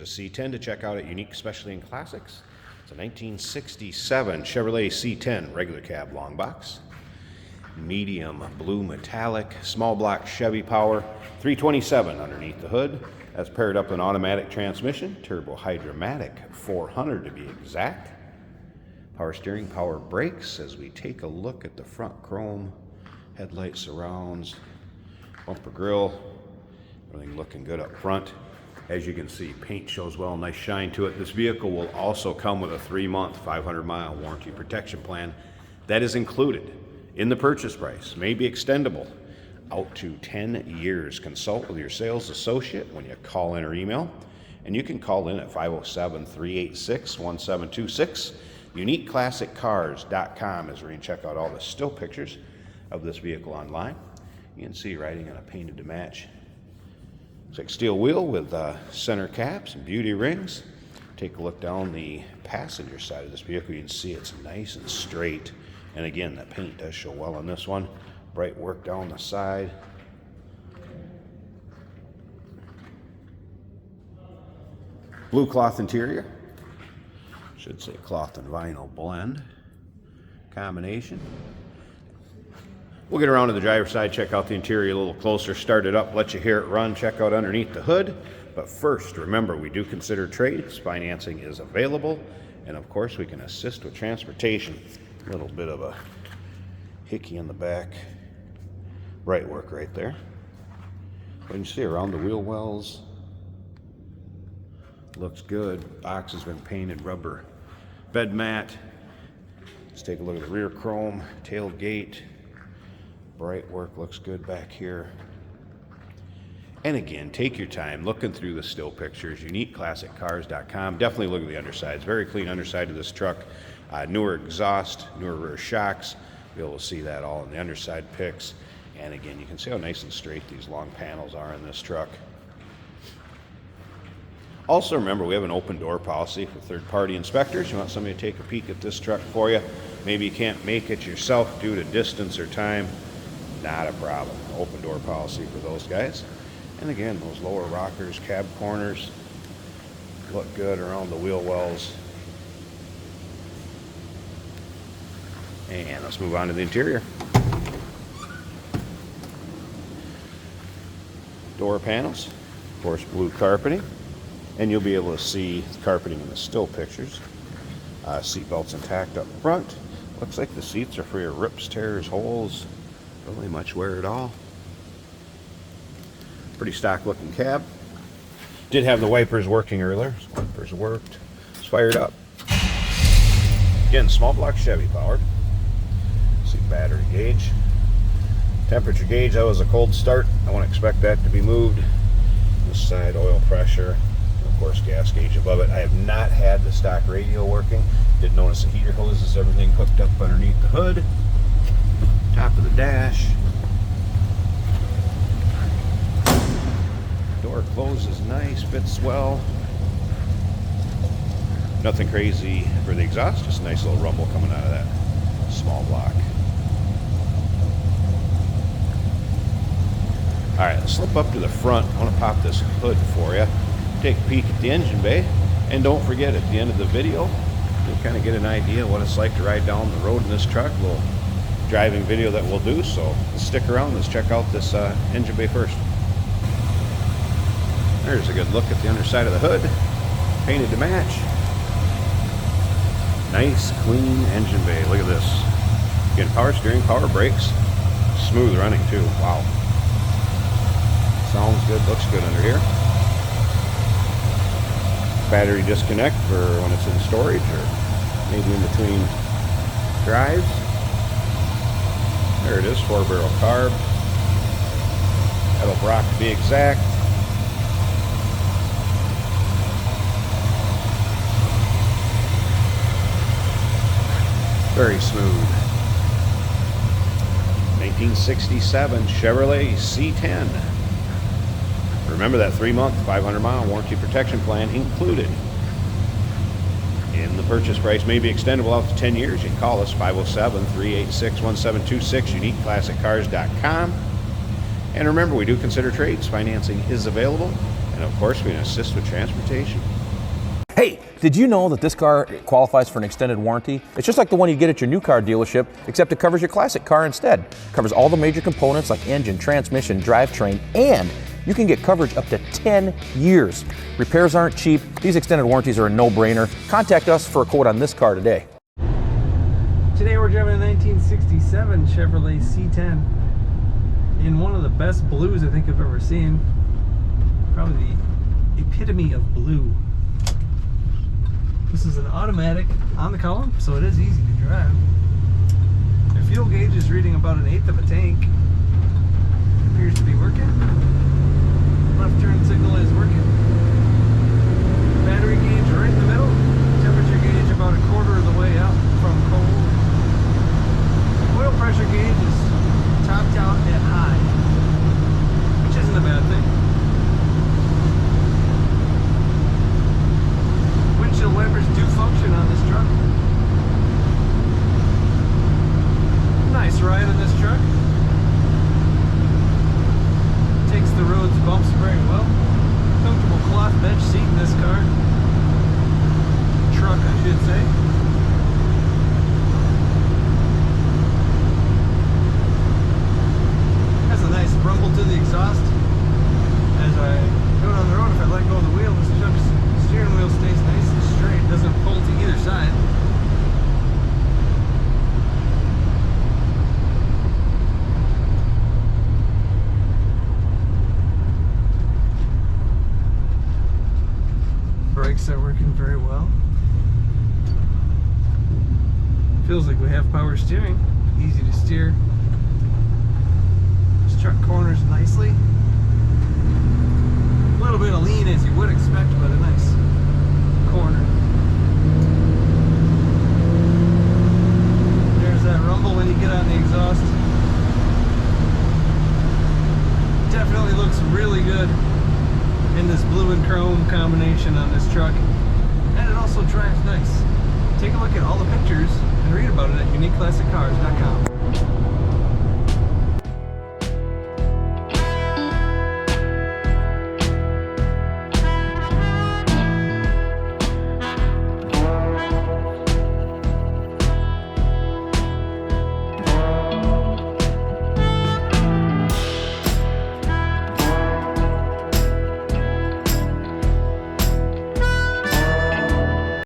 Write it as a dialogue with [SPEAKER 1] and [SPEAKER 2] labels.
[SPEAKER 1] a C10 to check out at Unique Specialty and Classics. It's a 1967 Chevrolet C10 regular cab long box. Medium blue metallic, small block Chevy power, 327 underneath the hood. That's paired up with an automatic transmission, turbo hydromatic 400 to be exact. Power steering, power brakes. As we take a look at the front chrome, headlight surrounds, bumper grill, everything looking good up front. As you can see, paint shows well, nice shine to it. This vehicle will also come with a 3-month, 500-mile warranty protection plan. That is included in the purchase price, may be extendable out to 10 years. Consult with your sales associate when you call in or email, and you can call in at 507-386-1726. UniqueClassicCars.com is where you can check out all the still pictures of this vehicle online. You can see riding on a painted to match. Looks like steel wheel with center caps and beauty rings. Take a look down the passenger side of this vehicle. You can see it's nice and straight. And again, the paint does show well on this one. Bright work down the side. Blue cloth interior. Should say cloth and vinyl blend combination. We'll get around to the driver's side, check out the interior a little closer, start it up, let you hear it run, check out underneath the hood. But first, remember, we do consider trades. Financing is available. And of course, we can assist with transportation. A little bit of a hickey in the back. Bright work right there. But you can see around the wheel wells. Looks good. Box has been painted rubber bed mat. Let's take a look at the rear chrome, tailgate. Bright work, looks good back here. And again, take your time looking through the still pictures. UniqueClassicCars.com. Definitely look at the underside. It's very clean underside of this truck. Newer exhaust, newer rear shocks. You'll be able to see that all in the underside pics. And again, you can see how nice and straight these long panels are in this truck. Also, remember, we have an open door policy for third-party inspectors. You want somebody to take a peek at this truck for you. Maybe you can't make it yourself due to distance or time. Not a problem. Open door policy for those guys. And again, those lower rockers, cab corners look good around the wheel wells. And let's move on to the interior. Door panels, of course, blue carpeting. And you'll be able to see the carpeting in the still pictures. Seat belts intact up front. Looks like the seats are free of rips, tears, holes. Really much wear at all. Pretty stock looking cab. Did have the wipers working earlier. So wipers worked. It's fired up. Again, small block Chevy powered. See battery gauge. Temperature gauge, that was a cold start. I won't expect that to be moved. This side, oil pressure. Of course, gas gauge above it. I have not had the stock radio working. Did notice the heater hoses, everything hooked up underneath the hood. Top of the dash. Door closes nice, fits well. Nothing crazy for the exhaust, just a nice little rumble coming out of that small block. All right, let's slip up to the front. I want to pop this hood for you. Take a peek at the engine bay, and don't forget, at the end of the video, you'll kind of get an idea what it's like to ride down the road in this truck. A little driving video that we'll do, so let's stick around. Let's check out this engine bay first. There's a good look at the underside of the hood, painted to match. Nice, clean engine bay. Look at this. Again, power steering, power brakes, smooth running too. Wow. Sounds good, looks good under here. Battery disconnect for when it's in storage or maybe in between drives. There it is, 4-barrel carb. That'll rock to be exact. Very smooth. 1967 Chevrolet C10. Remember that 3-month, 500-mile warranty protection plan included in the purchase price. May be extendable out to 10 years. You can call us 507-386-1726, UniqueClassicCars.com. And remember, we do consider trades. Financing is available. And of course, we can assist with transportation.
[SPEAKER 2] Hey, did you know that this car qualifies for an extended warranty? It's just like the one you get at your new car dealership, except it covers your classic car instead. It covers all the major components like engine, transmission, drivetrain, and you can get coverage up to 10 years. Repairs aren't cheap. These extended warranties are a no-brainer. Contact us for a quote on this car today.
[SPEAKER 3] Today we're driving a 1967 Chevrolet C10 in one of the best blues I think I've ever seen. Probably the epitome of blue. This is an automatic on the column, so it is easy to drive. The fuel gauge is reading about 1/8 of a tank. It appears to be working. Left turn signal is working. Battery gauge right in the middle. Temperature gauge about 1/4 of the way out from cold. Oil pressure gauge is topped out at high, which isn't a bad thing. Windshield wipers do function on this truck. Nice ride on this truck. Takes the roads bumps very well. Comfortable cloth bench seat in this car. Truck, I should say. Has a nice rumble to the exhaust. As I go down the road, if I let go of the wheel, this truck's steering wheel stays nice and straight, doesn't pull to either side. Brakes are working very well. Feels like we have power steering, easy to steer. This truck corners nicely. A little bit of lean as you would expect, but a nice corner. There's that rumble when you get on the exhaust. Definitely looks really good in this blue and chrome combination on this truck, and it also drives nice. Take a look at all the pictures and read about it at uniqueclassiccars.com.